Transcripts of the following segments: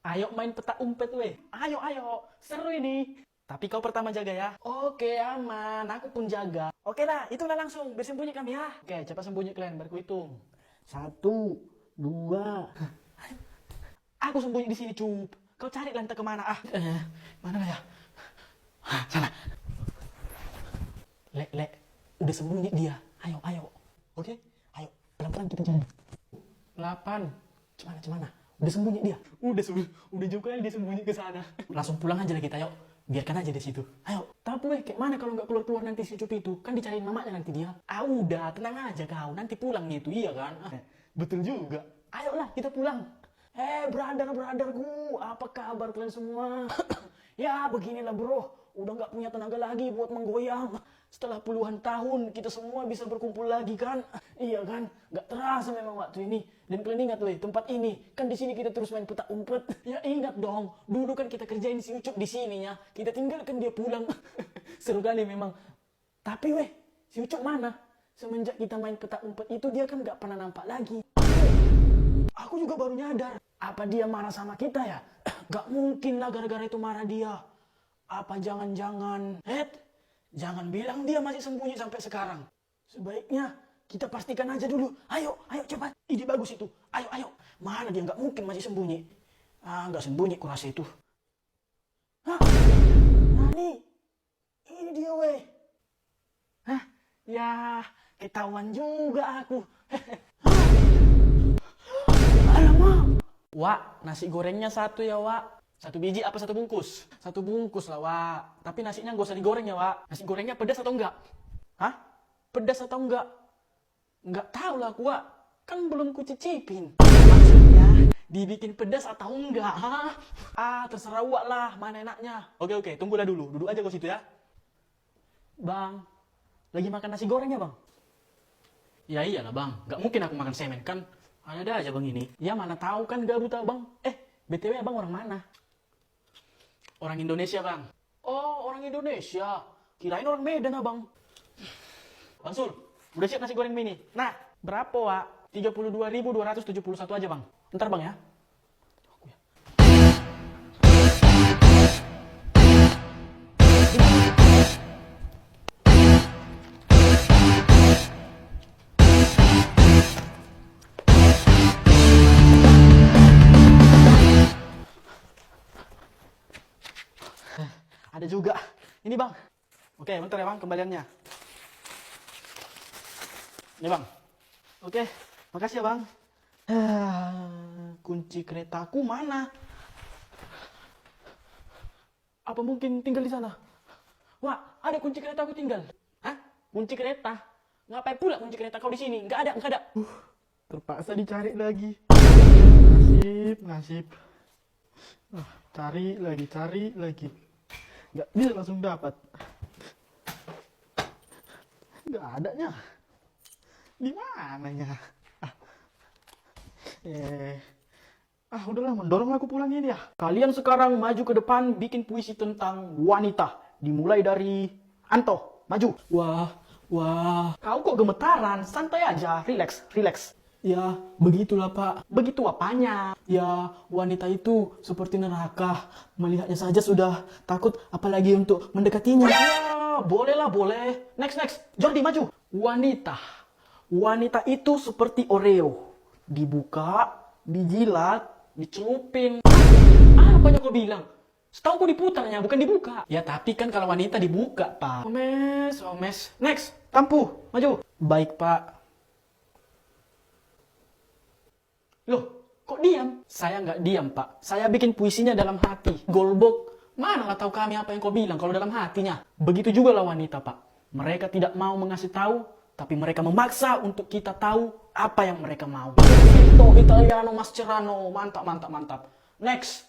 Ayo main petak umpet weh. Ayo, ayo. Seru ini. Tapi kau pertama jaga ya. Oke, aman. Aku pun jaga. Oke lah, itulah langsung. Bersembunyi kami ya. Oke, cepat sembunyi kalian. Baru hitung. 1, 2. Aku sembunyi di sini, Cup. Kau cari lah entah kemana. Mana lah ya? Sana. Lek. Udah sembunyi dia. Ayo, ayo. Oke? Ayo, pelan-pelan kita jalan. 8. Cemana? Udah sembunyi dia. Udah juga dia sembunyi ke sana. Langsung pulang aja lah kita, yuk. Biarkan aja di situ. Ayo. Tapi kayak mana kalau nggak keluar nanti si Cup itu? Kan dicariin mamanya nanti dia. Udah, tenang aja kau. Nanti pulang gitu, iya kan? Betul juga. Ayolah, kita pulang. Brother-brotherku, apa kabar kalian semua? Ya, beginilah bro. Udah nggak punya tenaga lagi buat menggoyang. Setelah puluhan tahun, kita semua bisa berkumpul lagi kan? Iya kan? Nggak terasa memang waktu ini. Dan kalian ingat weh, tempat ini. Kan di sini kita terus main petak umpet. Ya ingat dong. Dulu kan kita kerjain si Ucup di sini ya. Kita tinggalkan dia pulang. Seru kali memang. Tapi weh, si Ucup mana? Semenjak kita main petak umpet itu, dia kan nggak pernah nampak lagi. Aku juga baru nyadar. Apa dia marah sama kita ya? Gak mungkin lah gara-gara itu marah dia. Apa jangan-jangan... Jangan bilang dia masih sembunyi sampai sekarang. Sebaiknya kita pastikan aja dulu. Ayo cepat. Ide bagus itu. Ayo. Mana dia, gak mungkin masih sembunyi. Gak sembunyi kurasa itu. Nani? Ini dia weh. Ya, ketahuan juga aku. Alamak. Wak, nasi gorengnya 1 ya, Wak. 1 biji apa 1 bungkus? 1 bungkus lah, Wak. Tapi nasinya gak usah digoreng ya, Wak. Nasi gorengnya pedas atau enggak? Pedas atau enggak? Enggak tahu lah aku, Wak. Kan belum kucicipin. Maksudnya, dibikin pedas atau enggak? Terserah Wak lah, mana enaknya. Oke, tunggulah dulu. Duduk aja kau situ ya. Bang, lagi makan nasi goreng ya, Bang? Ya iyalah, Bang. Gak mungkin aku makan semen, kan? Ada aja Bang ini. Ya mana tahu kan gak buta Bang. BTW Abang orang mana? Orang Indonesia Bang. Oh, orang Indonesia. Kirain orang Medan Abang. Bang Sul, udah siap nasi goreng mini? Nah, berapa Wak? 32.271 aja Bang. Ntar Bang ya. Ada juga. Ini Bang. Oke, bentar ya Bang kembaliannya. Ini Bang. Oke, makasih ya Bang. Kunci keretaku mana? Apa mungkin tinggal di sana? Wah, ada kunci keretaku tinggal. Kunci kereta? Ngapain pula kunci kereta kau di sini? Nggak ada. Terpaksa dicari lagi. Nasib. Cari lagi. Nggak bisa langsung dapat. Nggak adanya. Di mananya? Udahlah, mendorong aku pulang ini ya. Kalian sekarang maju ke depan bikin puisi tentang wanita. Dimulai dari Anto, maju. Wah. Kau kok gemetaran? Santai aja, relax. Ya, begitulah Pak. Begitu apanya? Ya, wanita itu seperti neraka. Melihatnya saja sudah takut, apalagi untuk mendekatinya. Ya, boleh. Next. Jordi, maju. Wanita itu seperti Oreo. Dibuka, dijilat, dicelupin. Apanya kau bilang? Setahu kau diputarnya, bukan dibuka. Ya, tapi kan kalau wanita dibuka, Pak. Omes. Next, Tampu, maju. Baik, Pak. Loh, kok diam? Saya nggak diam, Pak. Saya bikin puisinya dalam hati. Golbok, mana lah tahu kami apa yang kau bilang kalau dalam hatinya. Begitu juga lah wanita, Pak. Mereka tidak mau mengasih tahu, tapi mereka memaksa untuk kita tahu apa yang mereka mau. Itu Italiano Mascherano, mantap. Next,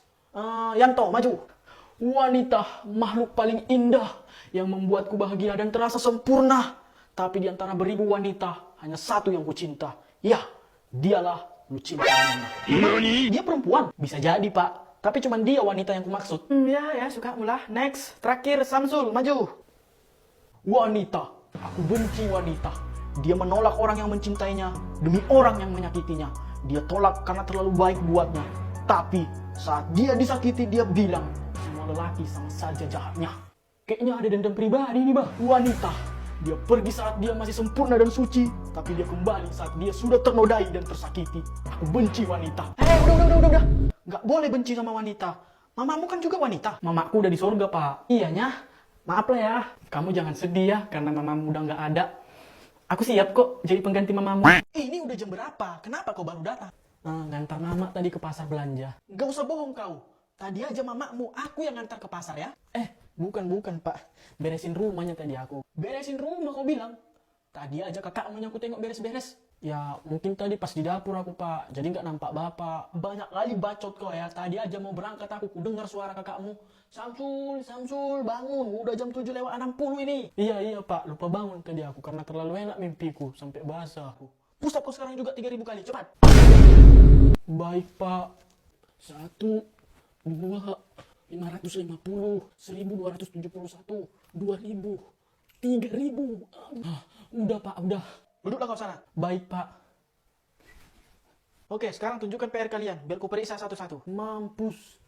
Yanto, maju. Wanita, makhluk paling indah yang membuatku bahagia dan terasa sempurna. Tapi di antara beribu wanita, hanya satu yang kucinta. Ya, dialah Lucinta. Dia perempuan? Bisa jadi Pak. Tapi cuman dia wanita yang kumaksud. Ya, suka ulah. Next, terakhir Samsul, maju. Wanita. Aku benci wanita. Dia menolak orang yang mencintainya demi orang yang menyakitinya. Dia tolak karena terlalu baik buatnya. Tapi saat dia disakiti, dia bilang semua lelaki sama saja jahatnya. Kayaknya ada dendam pribadi nih bah. Wanita, dia pergi saat dia masih sempurna dan suci, tapi dia kembali saat dia sudah ternodai dan tersakiti. Aku benci wanita. Udah. Nggak boleh benci sama wanita. Mamamu kan juga wanita. Mamaku udah di surga, Pak. Iyanya. Maaf lah ya. Kamu jangan sedih ya, karena mamamu udah nggak ada. Aku siap kok jadi pengganti mamamu. Ini udah jam berapa? Kenapa kau baru datang? Ngantar mama tadi ke pasar belanja. Gak usah bohong kau. Tadi aja mamamu, aku yang ngantar ke pasar ya. Bukan Pak. Beresin rumahnya tadi aku. Beresin rumah kau bilang. Tadi aja kakakmu yang aku tengok beres-beres. Ya mungkin tadi pas di dapur aku Pak. Jadi nggak nampak bapak. Banyak kali bacot kau ya. Tadi aja mau berangkat aku dengar suara kakakmu. Samsul, bangun. Udah jam 7:60 ini. Iya Pak, lupa bangun tadi aku. Karena terlalu enak mimpiku. Sampai basah aku. Push up kau sekarang juga 3.000 kali. Cepat. Baik Pak. 1, 2, 550, 1271, 2000, 3000. Udah Pak, udah. Duduklah kau sana. Baik Pak. Oke, sekarang tunjukkan PR kalian. Biar ku periksa satu-satu. Mampus.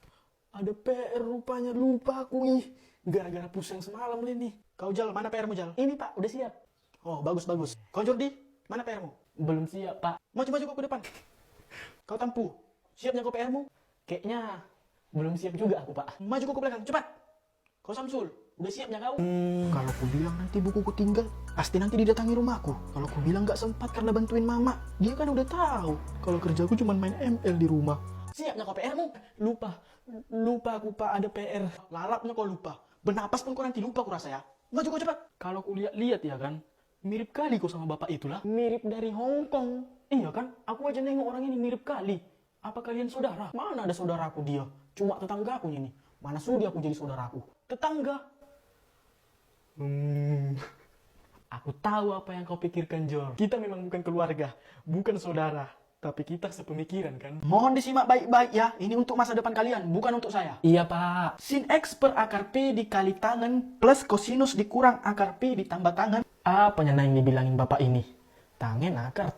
Ada PR rupanya, lupa aku nih. Gara-gara pusing semalam ini. Kau Jal, mana PR-mu Jal? Ini Pak, udah siap. Oh, bagus. Kau Jordi, mana PR-mu? Belum siap Pak. Maju kau ke depan. Kau Tampu, siapnya kau PR-mu? Kayaknya belum siap juga aku Pak. Maju kau ke belakang, cepat. Kau Samsul, udah siapnya kau? Kalau ku bilang nanti bukuku tinggal, pasti nanti didatangi rumahku. Kalau ku bilang gak sempat karena bantuin mama, dia kan udah tahu kalau kerjaku cuma main ML di rumah. Siapnya kau PR-mu? Lupa aku Pak, ada PR. Lalapnya kau lupa. Bernapas pun kau nanti lupa aku rasa ya. Maju kau cepat. Kalau ku lihat ya kan, mirip kali kau sama bapak itulah. Mirip dari Hong Kong. Iya kan? Aku aja nengok orang ini mirip kali. Apa kalian saudara? Mana ada saudaraku dia? Cuma tetanggaku ini. Mana sudi aku jadi saudaraku? Tetangga. Aku tahu apa yang kau pikirkan, Jor. Kita memang bukan keluarga, bukan saudara. Tapi kita sepemikiran kan? Mohon disimak baik-baik ya. Ini untuk masa depan kalian, bukan untuk saya. Iya, Pak. Sin X per akar P dikali tangan plus kosinus dikurang akar P ditambah tangan. Apanya yang dibilangin bapak ini? Tangen akar.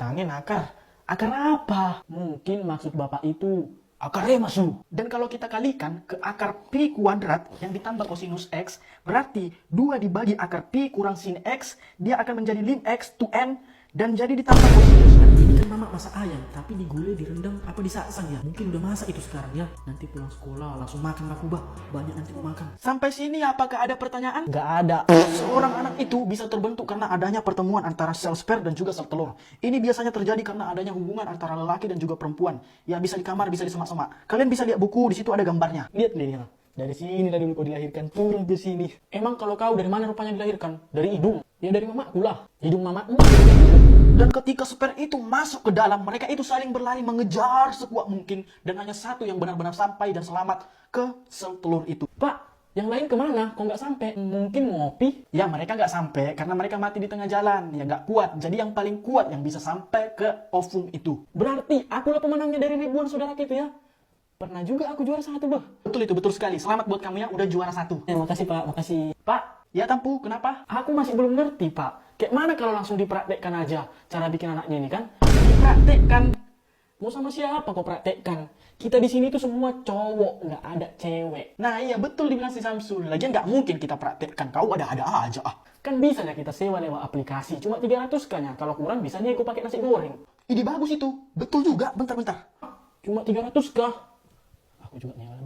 Akar apa? Mungkin maksud bapak itu akarnya masuk. Dan kalau kita kalikan ke akar Pi kuadrat yang ditambah kosinus X, berarti 2 dibagi akar Pi kurang sin X, dia akan menjadi ln X to N, dan jadi ditambah kosinus. Ini kan mama masak ayam, tapi digulai, direndam, apa disasang ya? Mungkin udah masak itu sekarang ya. Nanti pulang sekolah langsung makan aku bah. Banyak nanti mau makan. Sampai sini apakah ada pertanyaan? Nggak ada. Seorang anak itu bisa terbentuk karena adanya pertemuan antara sel sperm dan juga sel telur. Ini biasanya terjadi karena adanya hubungan antara lelaki dan juga perempuan. Ya bisa di kamar, bisa di semak-semak. Kalian bisa lihat buku, di situ ada gambarnya. Lihat nih. Dari sini lah dulu kau dilahirkan, turun ke sini. Emang kalau kau dari mana rupanya dilahirkan? Dari hidung. Ya dari mamaku lah. Hidung mamaku. Dan ketika sperm itu masuk ke dalam, mereka itu saling berlari mengejar sekuat mungkin. Dan hanya satu yang benar-benar sampai dan selamat ke sel telur itu. Pak, yang lain kemana? Kok nggak sampai? Mungkin ngopi? Ya mereka nggak sampai karena mereka mati di tengah jalan. Ya nggak kuat. Jadi yang paling kuat yang bisa sampai ke ovum itu. Berarti akulah pemenangnya dari ribuan saudara itu ya? Pernah juga aku juara 1, bah. Betul itu, betul sekali. Selamat buat kamu ya, udah juara 1. Makasih Pak, makasih. Pak, ya Tampu, kenapa? Aku masih belum ngerti Pak. Kayak mana kalau langsung dipraktekkan aja cara bikin anaknya ini kan? Dipraktekkan. Mau sama siapa kok praktekkan? Kita di sini tuh semua cowok, nggak ada cewek. Nah iya betul dibilang si Samsul. Lagian nggak mungkin kita praktekkan. Kau ada-ada aja ah. Kan bisa ya kita sewa lewat aplikasi. Cuma 300 kan ya. Kalau kurang bisa nih aku pakai nasi goreng. Ide bagus itu. Betul juga. Bentar. Cuma 300 kah? Aku juga nih.